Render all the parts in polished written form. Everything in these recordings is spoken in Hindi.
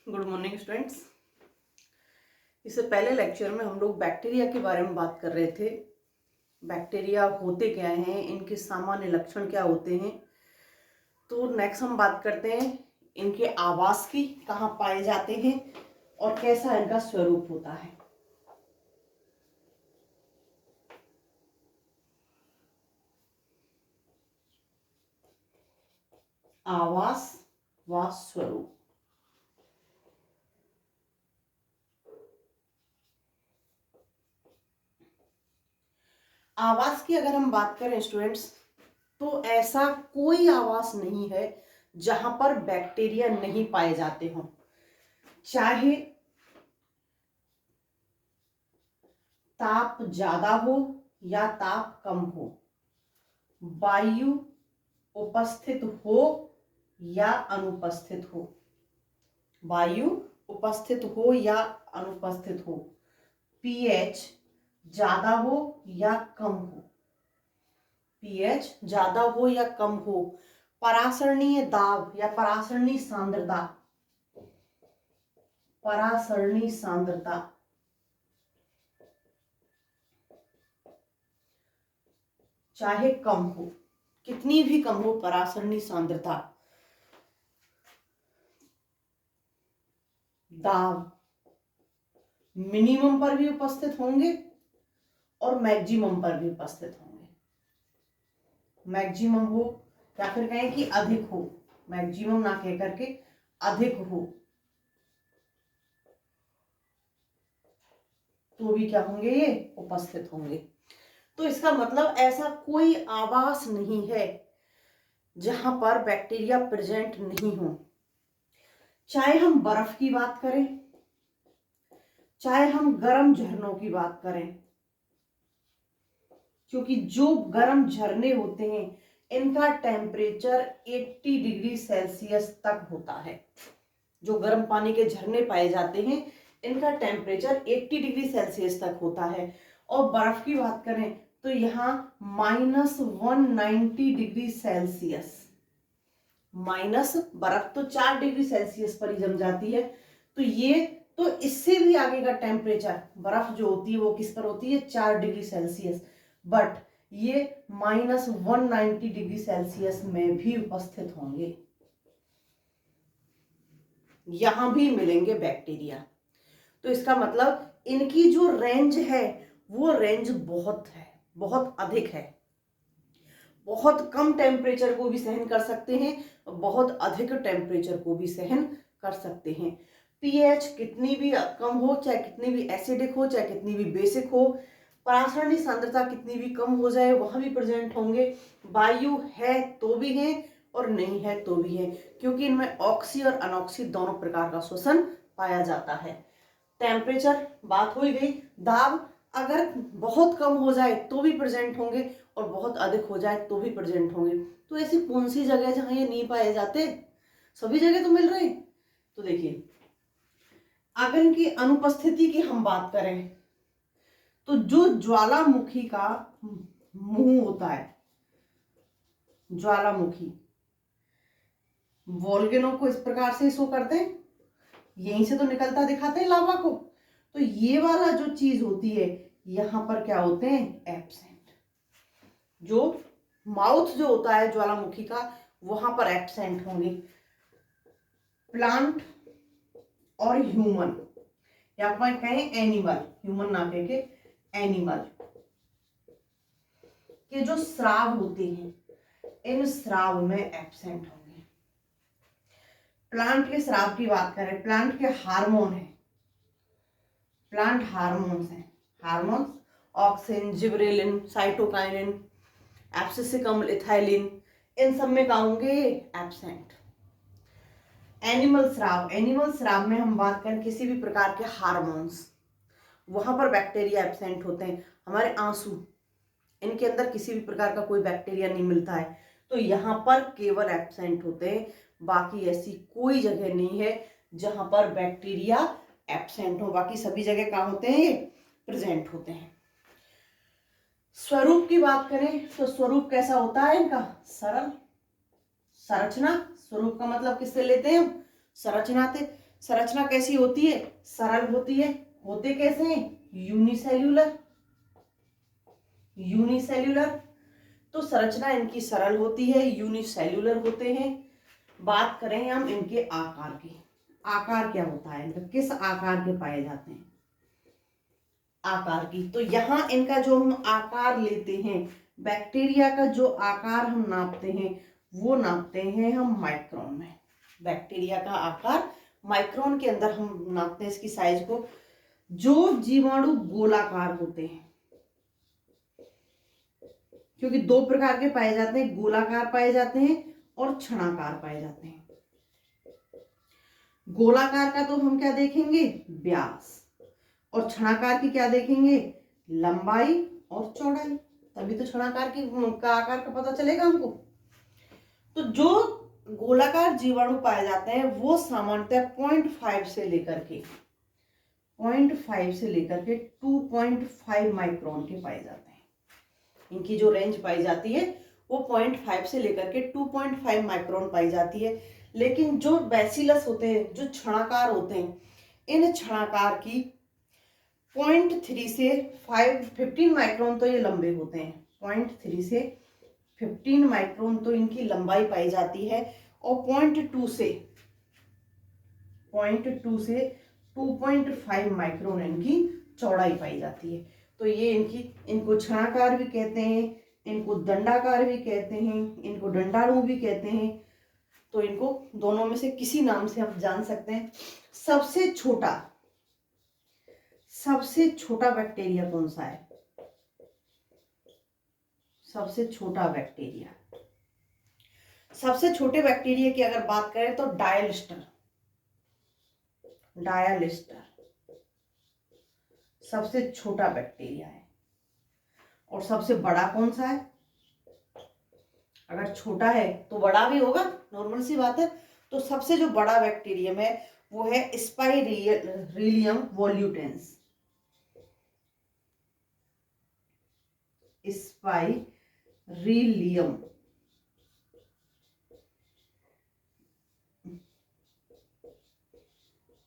Good morning students. इससे पहले लेक्चर में हम लोग बैक्टीरिया के बारे में बात कर रहे थे। बैक्टीरिया होते क्या हैं, इनके सामान्य लक्षण क्या होते हैं। तो नेक्स्ट हम बात करते हैं इनके आवास की, कहाँ पाए जाते हैं और कैसा इनका स्वरूप होता है। आवास व स्वरूप। आवास की अगर हम बात करें स्टूडेंट्स, तो ऐसा कोई आवास नहीं है जहां पर बैक्टीरिया नहीं पाए जाते हों। चाहे ताप ज्यादा हो या ताप कम हो, वायु उपस्थित हो या अनुपस्थित हो, वायु उपस्थित हो या अनुपस्थित हो, पीएच ज्यादा हो या कम हो, पीएच ज्यादा हो या कम हो, परासरणीय दाब या परासरणीय सांद्रता, परासरणीय सांद्रता चाहे कम हो, कितनी भी कम हो परासरणीय सांद्रता, दाब मिनिमम पर भी उपस्थित होंगे और मैक्सिमम पर भी उपस्थित होंगे। मैक्सिमम हो या फिर कहें कि अधिक हो, मैक्सिमम ना कह करके अधिक हो, तो भी क्या होंगे, ये उपस्थित होंगे। तो इसका मतलब ऐसा कोई आवास नहीं है जहां पर बैक्टीरिया प्रेजेंट नहीं हो। चाहे हम बर्फ की बात करें, चाहे हम गर्म झरनों की बात करें, क्योंकि जो गर्म झरने होते हैं इनका टेम्परेचर 80 डिग्री सेल्सियस तक होता है। जो गर्म पानी के झरने पाए जाते हैं इनका टेम्परेचर 80 डिग्री सेल्सियस तक होता है। और बर्फ की बात करें तो यहाँ -190 डिग्री सेल्सियस, माइनस बर्फ तो 4 डिग्री सेल्सियस पर ही जम जाती है, तो ये तो इससे भी आगे का टेम्परेचर बर्फ जो होती है वो किस पर होती है, 4 डिग्री सेल्सियस, बट ये -190 डिग्री सेल्सियस में भी उपस्थित होंगे। यहां भी मिलेंगे बैक्टीरिया। तो इसका मतलब इनकी जो रेंज है वो रेंज बहुत है, बहुत अधिक है। बहुत कम टेम्परेचर को भी सहन कर सकते हैं, बहुत अधिक टेम्परेचर को भी सहन कर सकते हैं। पीएच कितनी भी कम हो, चाहे कितनी भी एसिडिक हो, चाहे कितनी भी बेसिक हो, परासरणीय सांद्रता कितनी भी कम हो जाए वहां भी प्रेजेंट होंगे। वायु है तो भी है और नहीं है तो भी है, क्योंकि इनमें ऑक्सी और अनऑक्सी दोनों प्रकार का श्वसन पाया जाता है। टेम्परेचर बात हो ही गई। दाब अगर बहुत कम हो जाए तो भी प्रेजेंट होंगे और बहुत अधिक हो जाए तो भी प्रेजेंट होंगे। तो ऐसी कौन सी जगह है जहां ये नहीं पाए जाते, सभी जगह तो मिल रहे। तो देखिए, अगर इनकी अनुपस्थिति की हम बात करें तो जो ज्वालामुखी का मुंह होता है, ज्वालामुखी वोल्केनो को इस प्रकार से शो करते हैं, यहीं से तो निकलता दिखाते हैं लावा को। तो ये वाला जो चीज होती है यहां पर क्या होते हैं, एब्सेंट। जो माउथ जो होता है ज्वालामुखी का वहां पर एब्सेंट होंगे। प्लांट और ह्यूमन, या फिर कहें एनिमल, ह्यूमन ना कह के एनिमल के जो स्राव होते हैं इन स्राव में एब्सेंट होंगे। प्लांट के स्राव की बात करें, प्लांट के हार्मोन है, प्लांट हार्मोन्स हैं, hormones auxin, gibberellin, cytokinin, abscisic अम्ल, इथाइलिन, इन सब में क्या होंगे, एब्सेंट। एनिमल स्राव, एनिमल स्राव में हम बात करें किसी भी प्रकार के हार्मोन्स, वहां पर बैक्टीरिया एब्सेंट होते हैं। हमारे आंसू, इनके अंदर किसी भी प्रकार का कोई बैक्टीरिया नहीं मिलता है, तो यहाँ पर केवल एब्सेंट होते हैं। बाकी ऐसी कोई जगह नहीं है जहां पर बैक्टीरिया एब्सेंट हो, बाकी सभी जगह कहाँ होते हैं, ये प्रेजेंट होते हैं। स्वरूप की बात करें तो स्वरूप कैसा होता है इनका, सरल। संरचना, स्वरूप का मतलब किससे लेते हैं हम, संरचना से। संरचना कैसी होती है? सरल होती है। होते कैसे हैं? यूनिसेल्यूलर। यूनिसेल्यूलर, तो संरचना इनकी सरल होती है, यूनिसेल्यूलर होते हैं। बात करें हम इनके आकार की, आकार क्या होता है इनका, किस आकार के पाए जाते हैं? आकार की, तो यहां इनका जो हम आकार लेते हैं, बैक्टीरिया का जो आकार हम नापते हैं वो नापते हैं हम माइक्रोन में। बैक्टीरिया का आकार माइक्रोन के अंदर हम नापते हैं इसकी साइज को। जो जीवाणु गोलाकार होते हैं, क्योंकि दो प्रकार के पाए जाते हैं, गोलाकार पाए जाते हैं और छनाकार पाए जाते हैं। गोलाकार का तो हम क्या देखेंगे? व्यास। और छनाकार की क्या देखेंगे? लंबाई और चौड़ाई। तभी तो छनाकार की का आकार का पता चलेगा हमको। तो जो गोलाकार जीवाणु पाए जाते हैं वो सामान्यतः 0.5 से लेकर के 2.5 माइक्रोन के पाए जाते हैं। इनकी जो रेंज पाई जाती है वो 0.5 से लेकर के 2.5 माइक्रोन पाई जाती है। लेकिन जो बैसिलस होते हैं, जो छणाकार होते हैं, इन छणाकार की 0.3 से 15 माइक्रोन तो ये लंबे होते हैं। 0.3 से 15 माइक्रोन तो इनकी लंबाई पाई जाती है और 0.2 से 2.5 माइक्रोन इनकी चौड़ाई पाई जाती है। तो ये इनको छणाकार भी कहते हैं, इनको दंडाकार भी कहते हैं, इनको दंडाणु भी कहते हैं। तो इनको दोनों में से किसी नाम से हम जान सकते हैं। सबसे छोटा बैक्टीरिया कौन सा है? सबसे छोटा बैक्टीरिया, सबसे छोटे बैक्टीरिया की अगर बात करें तो डायलिस्टर सबसे छोटा बैक्टीरिया है। और सबसे बड़ा कौन सा है? अगर छोटा है तो बड़ा भी होगा, नॉर्मल सी बात है। तो सबसे जो बड़ा बैक्टीरियम है वो है स्पाइरीलियम वोल्यूटेंस। स्पाइरीलियम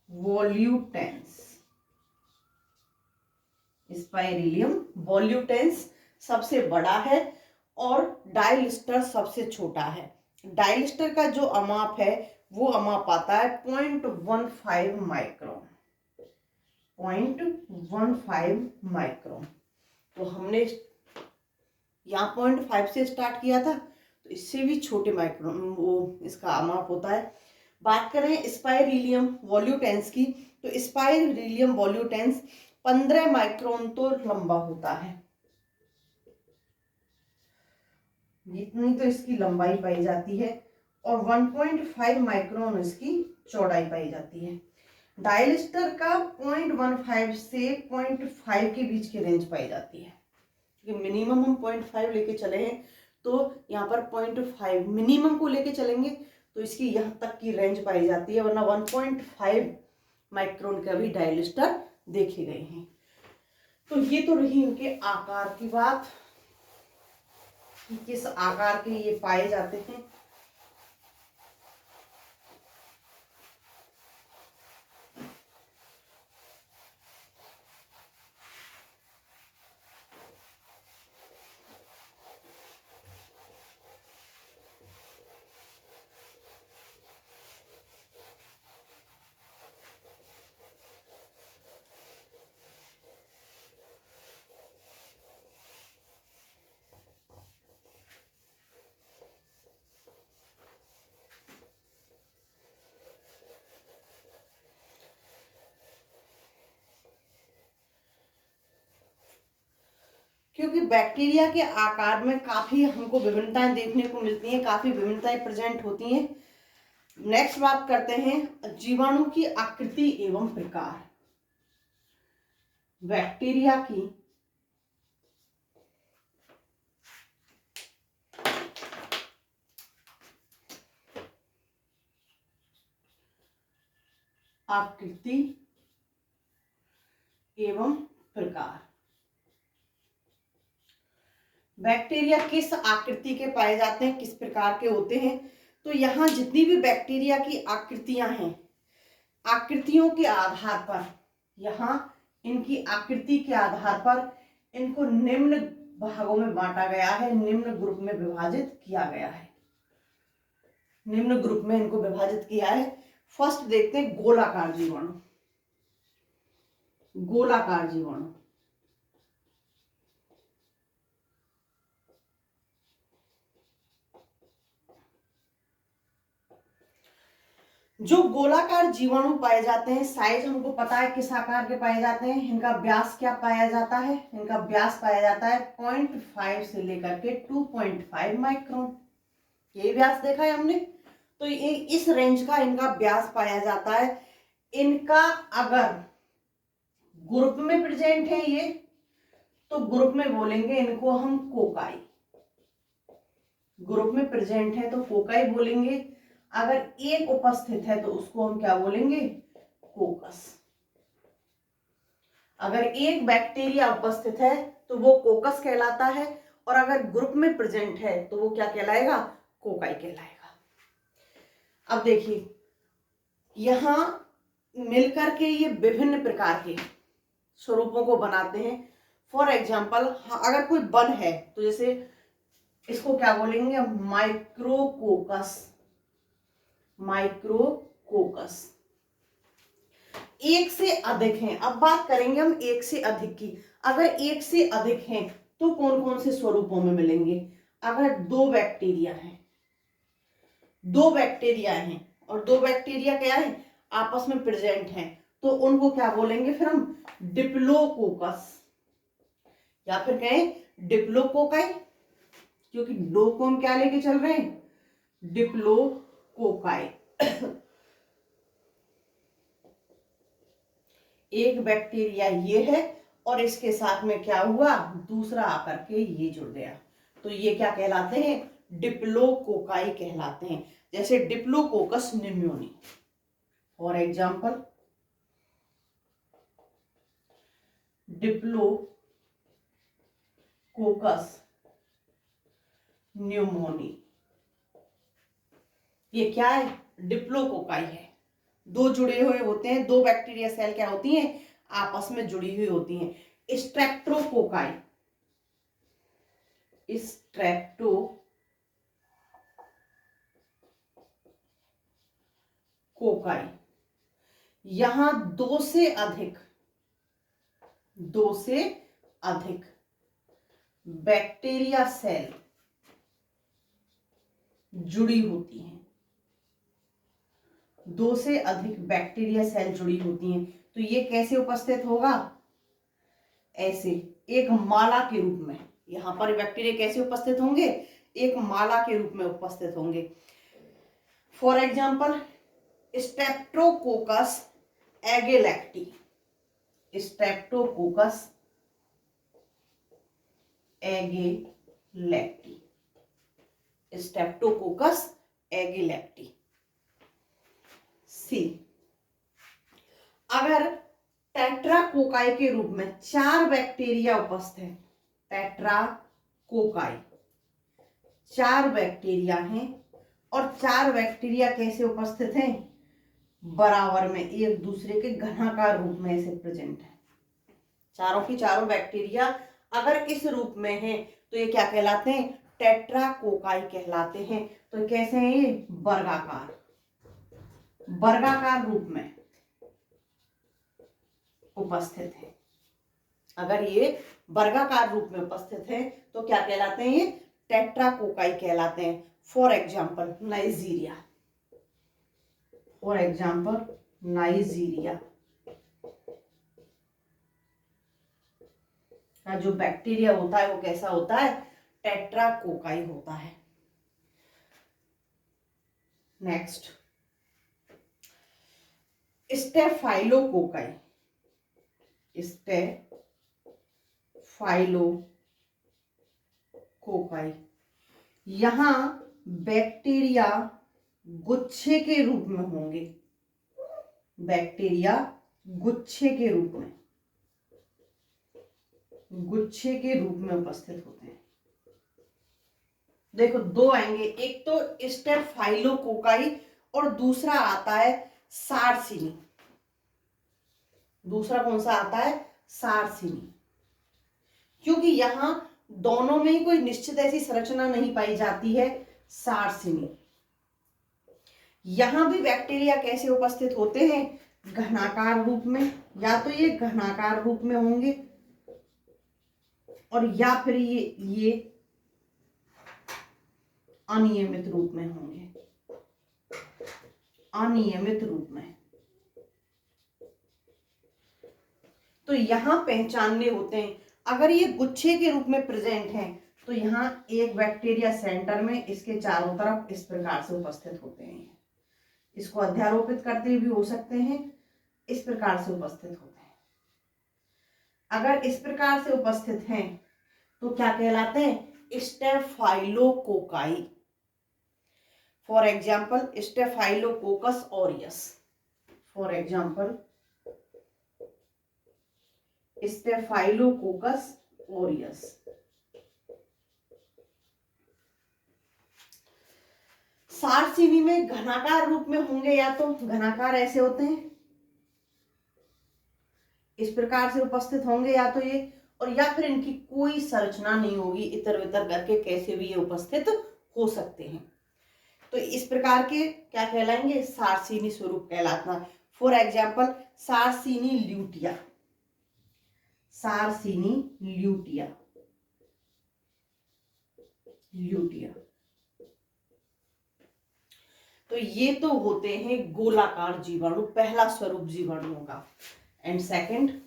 वोल्यूटेंस, स्पाइरीलियम वोल्यूटेंस सबसे बड़ा है और डायलिस्टर सबसे छोटा है। डायलिस्टर का जो अमाप है वो अमाप आता है 0.15 माइक्रोन। 0.15 माइक्रोन। तो हमने यहाँ 0.5 से स्टार्ट किया था, तो इससे भी छोटे माइक्रोन वो इसका अमाप होता है। बात करें स्पाइरीलियम वोल्यूटेंस की, तो स्पाइरीलियम वोल्यूटेंस 15 माइक्रोन तो लंबा होता है। इतनी तो इसकी लंबाई पाई जाती है और 1.5 माइक्रोन इसकी चौड़ाई पाई जाती है। डायलिस्टर का 0.15 से 0.5 के बीच की रेंज पाई जाती है, क्योंकि मिनिमम हम 0.5 लेके चले हैं, तो यहाँ पर 0.5 मिनिमम को लेके चलेंगे तो इसकी यहाँ तक की रेंज पाई जाती है, वरना 1.5 माइक्रोन का भी डायलिस्टर देखे गए हैं। तो ये तो रही इनके आकार की बात कि किस आकार के ये पाए जाते हैं। क्योंकि बैक्टीरिया के आकार में काफी हमको विभिन्नताएं देखने को मिलती हैं, काफी विभिन्नताएं प्रेजेंट होती हैं। नेक्स्ट बात करते हैं जीवाणु की आकृति एवं प्रकार। बैक्टीरिया की आकृति एवं प्रकार। बैक्टीरिया किस आकृति के पाए जाते हैं, किस प्रकार के होते हैं? तो यहाँ जितनी भी बैक्टीरिया की आकृतियां हैं, आकृतियों के आधार पर, यहाँ इनकी आकृति के आधार पर इनको निम्न भागों में बांटा गया है, निम्न ग्रुप में विभाजित किया गया है, निम्न ग्रुप में इनको विभाजित किया है। फर्स्ट देखते हैं गोलाकार जीवाणु। गोलाकार जीवाणु, जो गोलाकार जीवाणु पाए जाते हैं, साइज हमको पता है किस आकार के पाए जाते हैं। इनका व्यास क्या पाया जाता है, इनका व्यास पाया जाता है 0.5 से लेकर के 2.5 माइक्रोन, ये व्यास देखा है हमने। तो ये इस रेंज का इनका व्यास पाया जाता है। इनका अगर ग्रुप में प्रेजेंट है ये, तो ग्रुप में बोलेंगे इनको हम कोकाई, ग्रुप में प्रेजेंट है तो कोकाई बोलेंगे। अगर एक उपस्थित है तो उसको हम क्या बोलेंगे, कोकस। अगर एक बैक्टीरिया उपस्थित है तो वो कोकस कहलाता है, और अगर ग्रुप में प्रेजेंट है तो वो क्या कहलाएगा, कोकाई कहलाएगा। अब देखिए यहां मिलकर के ये विभिन्न प्रकार के स्वरूपों को बनाते हैं। फॉर एग्जाम्पल अगर कोई वन है तो जैसे इसको क्या बोलेंगे, माइक्रोकोकस, माइक्रोकोकस। एक से अधिक हैं, अब बात करेंगे हम एक से अधिक की। अगर एक से अधिक हैं तो कौन कौन से स्वरूपों में मिलेंगे। अगर दो बैक्टीरिया हैं, दो बैक्टीरिया हैं और दो बैक्टीरिया क्या है, आपस में प्रेजेंट हैं, तो उनको क्या बोलेंगे फिर हम, डिप्लोकोकस, या फिर कहें डिप्लोकोकाई, क्योंकि दो को हम क्या लेके चल रहे हैं, डिप्लोकोकाई। एक बैक्टीरिया ये है और इसके साथ में क्या हुआ, दूसरा आकर के ये जुड़ गया, तो ये क्या कहलाते हैं, डिप्लोकोकाई कहलाते हैं। जैसे diplococcus pneumoniae, for example diplococcus pneumoniae, ये क्या है, डिप्लोकोकाई है। दो जुड़े हुए होते हैं, दो बैक्टीरिया सेल क्या होती हैं, आपस में जुड़ी हुई होती हैं। स्ट्रेप्टोकोकाई, स्ट्रेप्टोकोकाई, यहां दो से अधिक बैक्टीरिया सेल जुड़ी होती हैं, दो से अधिक बैक्टीरिया सेल जुड़ी होती हैं। तो ये कैसे उपस्थित होगा, ऐसे एक माला के रूप में। यहां पर बैक्टीरिया कैसे उपस्थित होंगे, एक माला के रूप में उपस्थित होंगे। For example streptococcus agalactiae, streptococcus agalactiae, streptococcus agalactiae. See, अगर टेट्राकोकाई के रूप में चार बैक्टीरिया उपस्थित है, टेट्राकोकाई चार बैक्टीरिया हैं, और चार बैक्टीरिया कैसे उपस्थित हैं, बराबर में एक दूसरे के घनाकार रूप में ऐसे प्रेजेंट है। चारों की चारों बैक्टीरिया अगर इस रूप में है तो ये क्या कहलाते हैं, टेट्राकोकाई कहलाते हैं। तो कैसे हैं ये, वर्गाकार, वर्गाकार रूप में उपस्थित है। अगर ये वर्गाकार रूप में उपस्थित है तो क्या कहलाते हैं, ये टेट्राकोकाई कहलाते हैं। For example Nigeria, for example Nigeria का जो बैक्टीरिया होता है वो कैसा होता है, टेट्राकोकाई होता है। नेक्स्ट स्टेफाइलोकोकाई, स्टेफाइलोकोकाई, यहां बैक्टीरिया गुच्छे के रूप में होंगे, बैक्टीरिया गुच्छे के रूप में, गुच्छे के रूप में उपस्थित होते हैं। देखो दो आएंगे, एक तो स्टेफाइलोकोकाई और दूसरा आता है सार्सिनी। दूसरा कौन सा आता है, सारसिनी। क्योंकि यहां दोनों में ही कोई निश्चित ऐसी संरचना नहीं पाई जाती है, सारसिनी। यहां भी बैक्टीरिया कैसे उपस्थित होते हैं, घनाकार रूप में, या तो ये घनाकार रूप में होंगे और या फिर ये अनियमित रूप में होंगे, अनियमित रूप में। तो यहां पहचानने होते हैं। अगर ये गुच्छे के रूप में प्रेजेंट हैं तो यहाँ एक बैक्टीरिया सेंटर में, इसके चारों तरफ इस प्रकार से उपस्थित होते हैं। इसको अध्यारोपित करते भी हो सकते हैं, इस प्रकार से उपस्थित होते हैं। अगर इस प्रकार से उपस्थित हैं तो क्या कहलाते हैं, staphylococci. For example staphylococcus aureus, for example staphylococcus aureus. Sarcinae में घनाकार रूप में होंगे, या तो घनाकार ऐसे होते हैं, इस प्रकार से उपस्थित होंगे या तो ये, और या फिर इनकी कोई संरचना नहीं होगी, इतर वितर करके कैसे भी ये उपस्थित हो सकते हैं। तो इस प्रकार के क्या कहलाएंगे, सारसिनी स्वरूप कहलाता। For example sarcinae lutea, sarcinae lutea, lutea. तो ये तो होते हैं गोलाकार जीवाणु, पहला स्वरूप जीवाणुओं का। एंड सेकंड,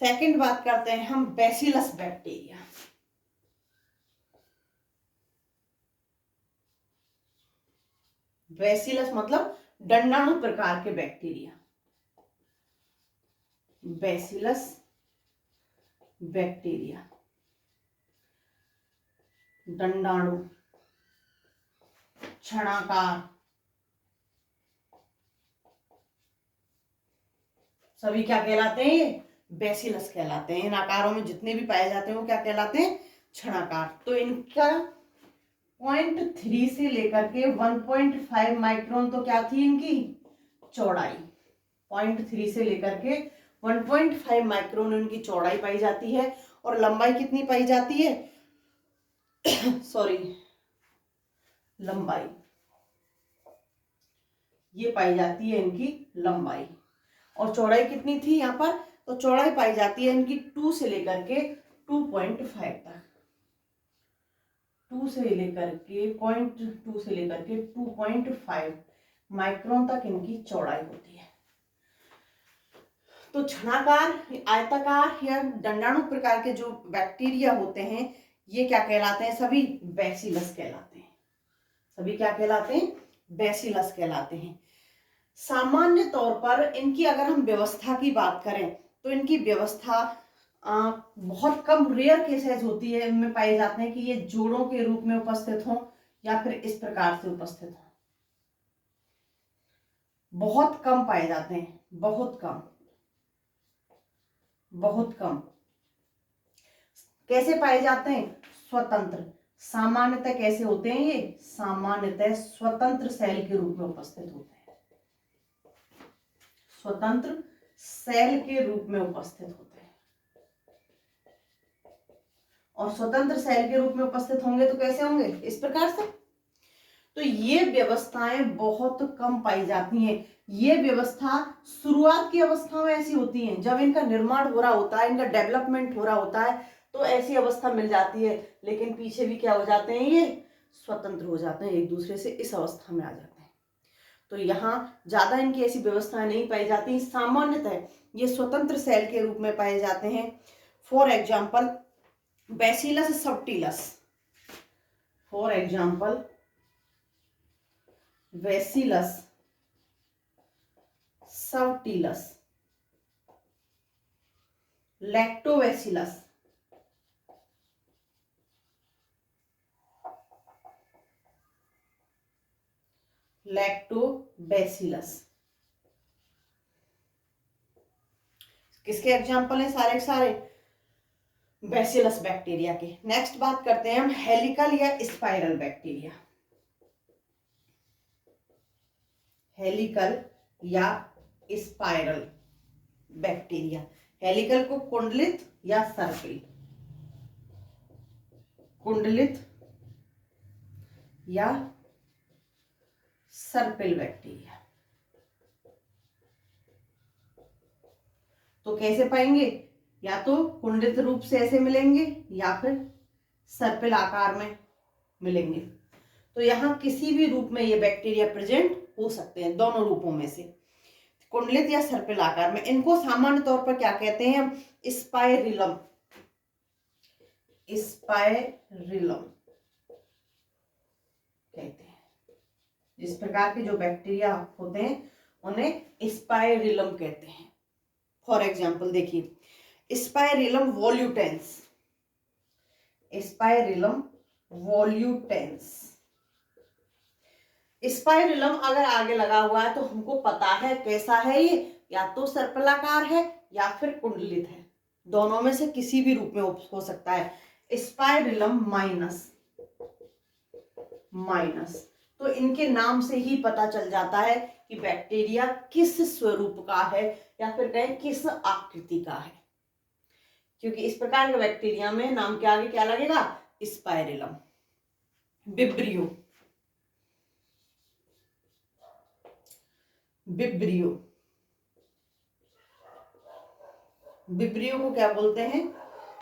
सेकंड बात करते हैं हम बैसिलस बैक्टीरिया। बैसिलस मतलब डंडाणु प्रकार के बैक्टीरिया, बैसिलस बैक्टीरिया, डंडाणु, छणाकार, सभी क्या कहलाते हैं, ये बैसिलस कहलाते हैं। इन आकारों में जितने भी पाए जाते हैं वो क्या कहलाते हैं, छणाकार। तो इनका 0.3 से लेकर के 1.5 माइक्रोन तो क्या थी इनकी चौड़ाई, 0.3 से लेकर के 1.5 माइक्रोन इनकी चौड़ाई पाई जाती है, और लंबाई कितनी पाई जाती है सॉरी, लंबाई ये पाई जाती है इनकी लंबाई। और चौड़ाई कितनी थी यहाँ पर, तो चौड़ाई पाई जाती है इनकी 2 से लेकर के 2.5 तक, 2 से लेकर के 0.2 से लेकर के 2.5 माइक्रोन तक इनकी चौड़ाई होती है। तो छनाकार, आयताकार या डंडाणु प्रकार के जो बैक्टीरिया होते हैं ये क्या कहलाते हैं, सभी बैसिलस कहलाते हैं। सभी क्या कहलाते हैं, बैसिलस कहलाते हैं। सामान्य तौर पर इनकी अगर हम व्यवस्था की बात करें तो इनकी व्यवस्था बहुत कम रेयर केसेस होती है, इनमें पाए जाते हैं कि ये जोड़ों के रूप में उपस्थित हों या फिर इस प्रकार से उपस्थित हों। बहुत कम पाए जाते हैं, बहुत कम, बहुत कम। कैसे पाए जाते हैं, स्वतंत्र। सामान्यतः कैसे होते हैं ये, सामान्यतः स्वतंत्र सेल के रूप में उपस्थित होते हैं, स्वतंत्र सेल के रूप में उपस्थित होते हैं। और स्वतंत्र सेल के रूप में उपस्थित होंगे तो कैसे होंगे, इस प्रकार से। तो ये व्यवस्थाएं बहुत कम पाई जाती हैं। ये व्यवस्था शुरुआत की अवस्था में ऐसी होती हैं, जब इनका निर्माण हो रहा होता है, इनका डेवलपमेंट हो रहा होता है तो ऐसी अवस्था मिल जाती है, लेकिन पीछे भी क्या हो जाते हैं, ये स्वतंत्र हो जाते हैं एक दूसरे से, इस अवस्था में आ जाते हैं। तो यहाँ ज्यादा इनकी ऐसी व्यवस्थाएं नहीं पाई जाती, सामान्यतः ये स्वतंत्र सेल के रूप में पाए जाते हैं। For example bacillus subtilis, for example bacillus subtilis, lactobacillus, lactobacillus. किसके एग्जाम्पल हैं? सारे सारे बैसिलस बैक्टीरिया के। नेक्स्ट बात करते हैं हम हेलिकल या स्पाइरल बैक्टीरिया। हेलिकल या स्पाइरल बैक्टीरिया। हेलिकल को कुंडलित या सर्पिल, कुंडलित या सर्पिल बैक्टीरिया। तो कैसे पाएंगे? या तो कुंडलित रूप से ऐसे मिलेंगे या फिर सर्पिल आकार में मिलेंगे। तो यहां किसी भी रूप में ये बैक्टीरिया प्रेजेंट हो सकते हैं, दोनों रूपों में से, कुंडलित या सर्पिल आकार में। इनको सामान्य तौर पर क्या कहते हैं हम? स्पाइरिलम, स्पाइरिलम कहते हैं। जिस प्रकार के जो बैक्टीरिया होते हैं उन्हें स्पाइरिलम कहते हैं। फॉर एग्जाम्पल देखिए, स्पाइरिलम वोल्यूटेंस, स्पाइरिलम वोल्यूटेंस। स्पाइरिलम अगर आगे लगा हुआ है तो हमको पता है कैसा है ये, या तो सर्पिलाकार है या फिर कुंडलित है, दोनों में से किसी भी रूप में हो सकता है। स्पाइरिलम माइनस, माइनस, तो इनके नाम से ही पता चल जाता है कि बैक्टीरिया किस स्वरूप का है या फिर कहें किस आकृति का है, क्योंकि इस प्रकार के बैक्टीरिया में नाम के आगे क्या लगेगा? स्पाइरिलम। विब्रियो, विब्रियो, विब्रियो को क्या बोलते हैं?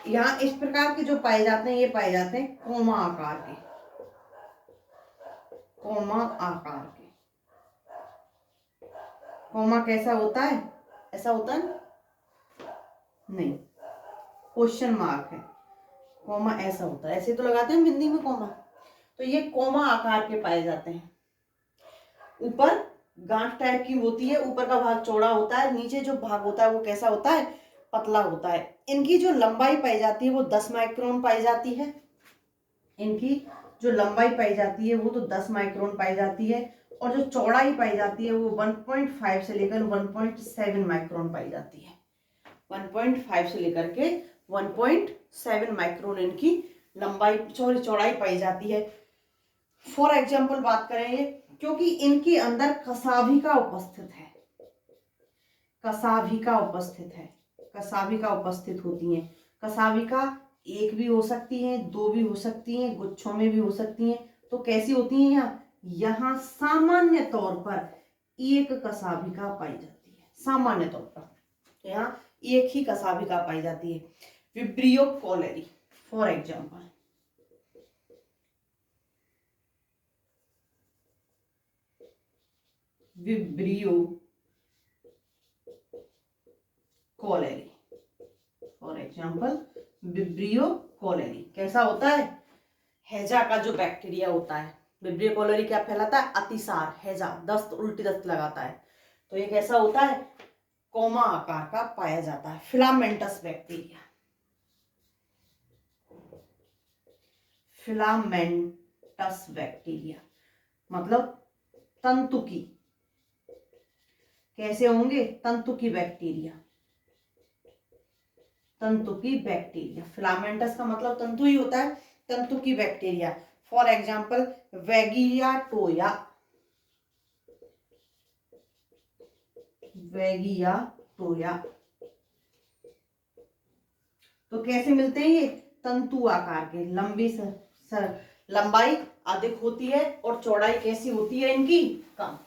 यहां इस प्रकार के जो पाए जाते हैं ये पाए जाते हैं कोमा आकार के, कोमा आकार के। कोमा कैसा होता है? ऐसा होता है नहीं, क्वेश्चन मार्क है। कोमा ऐसा होता है, ऐसे तो लगाते हैं हिंदी में कोमा। तो ये कोमा आकार के पाए जाते हैं। ऊपर गांठ टाइप की होती है, ऊपर का भाग चौड़ा होता है, नीचे जो भाग होता है वो कैसा होता है? पतला होता है। इनकी जो लंबाई पाई जाती है वो 10 माइक्रोन पाई जाती है। इनकी जो लंबाई पाई जाती है वो तो 10 माइक्रोन पाई जाती है, और जो चौड़ाई पाई जाती है वो 1.5 से लेकर 1.7 माइक्रोन पाई जाती है। 1.5 से लेकर के 1.7 माइक्रोन इनकी लंबाई चौड़ाई पाई जाती है। फॉर एग्जाम्पल बात करें ये, क्योंकि इनके अंदर कसाभिका उपस्थित है, कसाभिका उपस्थित है, कसाभिका उपस्थित होती हैं। कसाभिका एक भी हो सकती है, दो भी हो सकती हैं, गुच्छों में भी हो सकती हैं। तो कैसी होती हैं? यहाँ सामान्य तौर पर एक कसाभिका पाई जाती है, सामान्य तौर पर यहाँ एक ही कसाभिका पाई जाती है। Vibrio cholerae for example, vibrio cholerae for example, vibrio cholerae कैसा होता है? हैजा का जो बैक्टीरिया होता है। विब्रियो कॉलेरी क्या फैलाता है? अतिसार, हैजा, दस्त, उल्टी दस्त लगाता है। तो ये कैसा होता है? कोमा आकार का पाया जाता है। फिलामेंटस बैक्टीरिया, फिलामेंटस बैक्टीरिया मतलब तंतुकी। कैसे होंगे? तंतुकी बैक्टीरिया, तंतुकी बैक्टीरिया। फिलामेंटस का मतलब तंतु ही होता है, तंतुकी bacteria. For example वेगिया Toya, वेगिया Toya. तो कैसे मिलते हैं ये? तंतु आकार के, लंबी लंबाई अधिक होती है और चौड़ाई कैसी होती है इनकी? कम।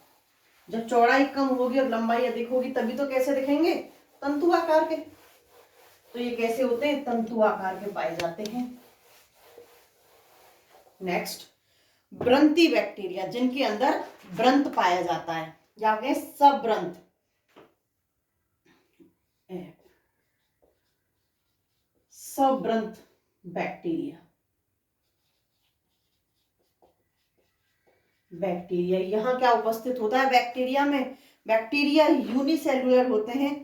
जब चौड़ाई कम होगी और लंबाई अधिक होगी तभी तो कैसे दिखेंगे? तंतु आकार के। तो ये कैसे होते हैं? तंतु आकार के पाए जाते हैं। नेक्स्ट, व्रंति बैक्टीरिया, जिनके अंदर व्रंत पाया जाता है, या कहें सव्रंत, सव्रंत बैक्टीरिया। बैक्टीरिया यहां क्या उपस्थित होता है? बैक्टीरिया में, बैक्टीरिया यूनिसेल्युलर होते हैं,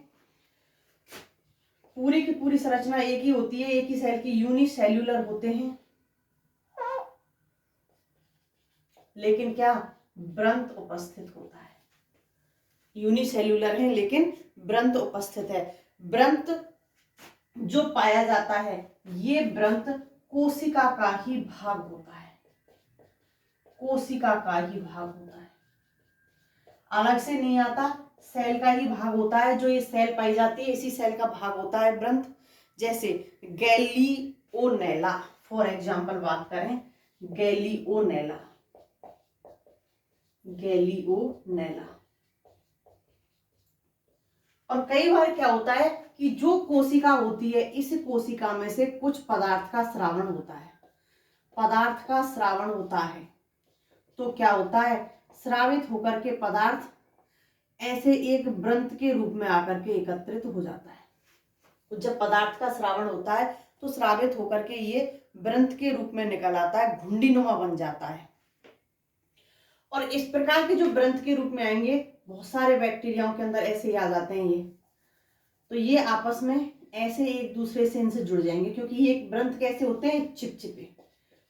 पूरी की पूरी संरचना एक ही होती है, एक ही सेल की, यूनिसेल्युलर होते हैं। लेकिन क्या व्रंत उपस्थित होता है। यूनिसेल्यूलर है लेकिन व्रंत उपस्थित है। व्रंत जो पाया जाता है ये व्रंत कोशिका का ही भाग होता है, कोशिका का ही भाग होता है, अलग से नहीं आता, सेल का ही भाग होता है। जो ये सेल पाई जाती है इसी सेल का भाग होता है व्रंत। जैसे गैलियोनेला, फॉर एग्जाम्पल बात करें, गैलियोनेला, गैलियोनेला। और कई बार क्या होता है कि जो कोशिका होती है इस कोशिका में से कुछ पदार्थ का स्रावण होता है, पदार्थ का स्रावण होता है। तो क्या होता है, स्रावित होकर के पदार्थ ऐसे एक व्रंत के रूप में आकर के एकत्रित हो जाता है। तो जब पदार्थ का स्रावण होता है तो स्रावित होकर के ये व्रंत के रूप में निकल आता है, घुंडीनुमा बन जाता है। और इस प्रकार के जो व्रंत के रूप में आएंगे बहुत सारे बैक्टीरियाओं के अंदर ऐसे ही आ जाते हैं ये। तो ये आपस में ऐसे एक दूसरे से इनसे जुड़ जाएंगे, क्योंकि ये एक व्रंत कैसे होते हैं, चिपचिपे।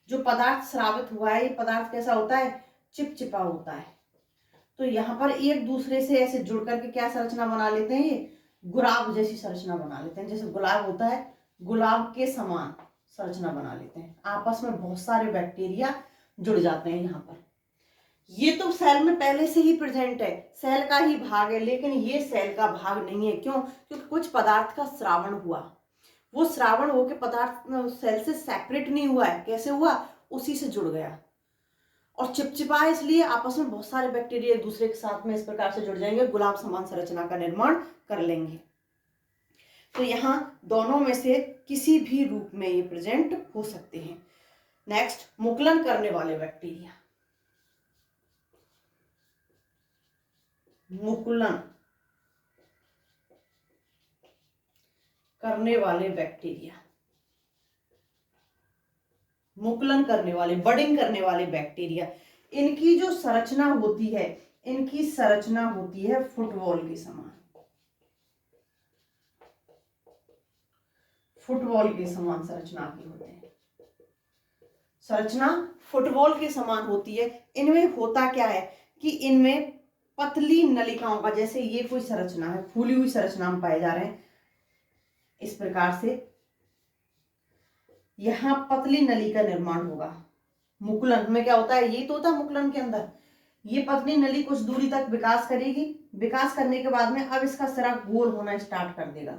जो पदार्थ स्रावित हुआ है ये पदार्थ कैसा होता है, चिपचिपा होता है। तो यहाँ पर एक दूसरे से ऐसे जुड़ करके क्या संरचना बना लेते हैं, ये गुलाब जैसी संरचना बना लेते हैं। जैसे गुलाब होता है, गुलाब के समान संरचना बना लेते हैं। आपस में बहुत सारे बैक्टीरिया जुड़ जाते हैं यहाँ पर। ये तो सेल में पहले से ही प्रेजेंट है, सेल का ही भाग है, लेकिन ये सेल का भाग नहीं है। क्यों, क्योंकि कुछ पदार्थ का स्रावण हुआ, वो स्रावण होकर पदार्थ सेल से सेपरेट नहीं हुआ है। कैसे हुआ, उसी से जुड़ गया और चिपचिपा है, इसलिए आपस में बहुत सारे बैक्टीरिया एक दूसरे के साथ में इस प्रकार से जुड़ जाएंगे, गुलाब समान संरचना का निर्माण कर लेंगे। तो यहाँ दोनों में से किसी भी रूप में ये प्रेजेंट हो सकते हैं। नेक्स्ट, मुकुलन करने वाले बैक्टीरिया। मुकुलन करने वाले बैक्टीरिया, मुकुलन करने वाले, बडिंग करने वाले बैक्टीरिया, इनकी जो संरचना होती है, इनकी संरचना होती है फुटबॉल के समान, फुटबॉल के समान संरचना की होते हैं। संरचना फुटबॉल के समान होती है। इनमें होता क्या है कि इनमें पतली नलिकाओं का, जैसे ये कोई संरचना है, फूली हुई संरचना में पाए जा रहे हैं इस प्रकार से, यहां पतली नली का निर्माण होगा। मुकुलन में क्या होता है, ये तो होता है मुकुलन के अंदर, ये पतली नली कुछ दूरी तक विकास करेगी, विकास करने के बाद में अब इसका सिरा गोल होना स्टार्ट कर देगा,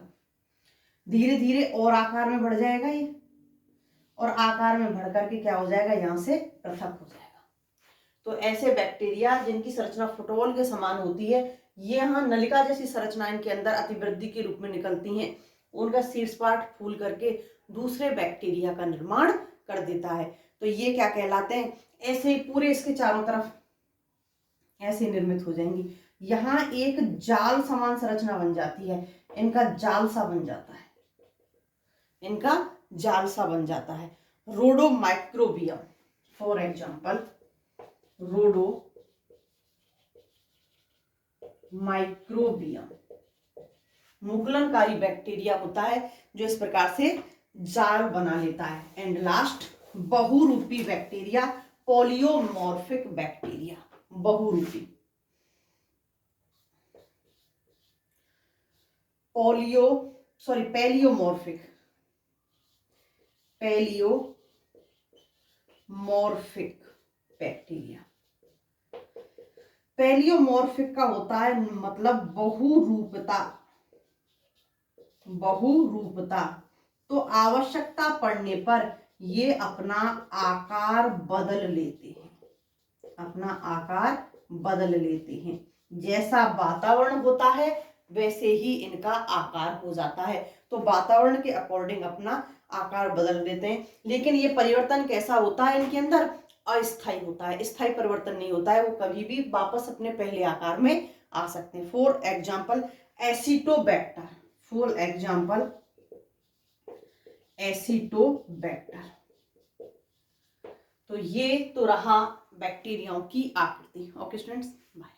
धीरे धीरे और आकार में बढ़ जाएगा ये, और आकार में बढ़ करके क्या हो जाएगा, यहां से पृथक हो जाएगा। तो ऐसे बैक्टीरिया जिनकी संरचना फुटबॉल के समान होती है, ये यहाँ नलिका जैसी संरचना इनके अंदर अतिवृद्धि के रूप में निकलती हैं, उनका शीर्ष पार्ट फूल करके दूसरे बैक्टीरिया का निर्माण कर देता है। तो ये क्या कहलाते हैं, ऐसे ही पूरे इसके चारों तरफ ऐसे निर्मित हो जाएंगी। यहाँ एक जाल समान संरचना बन जाती है, इनका जाल सा बन जाता है, इनका जाल सा बन जाता है। रोडोमाइक्रोबियम, फॉर एग्जाम्पल रोडोमाइक्रोबियम मुकुलनकारी बैक्टीरिया होता है जो इस प्रकार से जाल बना लेता है। एंड लास्ट, बहुरूपी बैक्टीरिया, पॉलियोमॉर्फिक बैक्टीरिया, बहुरूपी, पैलियोमॉर्फिक, पैलियोमॉर्फिक बैक्टीरिया। पैलियोमॉर्फिक का होता है मतलब बहुरूपता, बहुरूपता। तो आवश्यकता पड़ने पर ये अपना आकार बदल लेते हैं, अपना आकार बदल लेते हैं। जैसा वातावरण होता है वैसे ही इनका आकार हो जाता है। तो वातावरण के अकॉर्डिंग अपना आकार बदल देते हैं, लेकिन ये परिवर्तन कैसा होता है, इनके अंदर अस्थायी होता है, स्थायी परिवर्तन नहीं होता है। वो कभी भी वापस अपने पहले आकार में आ सकते हैं। For example Acetobacter, for example Acetobacter. तो ये तो रहा बैक्टीरियाओं की आकृति। Okay students, bye.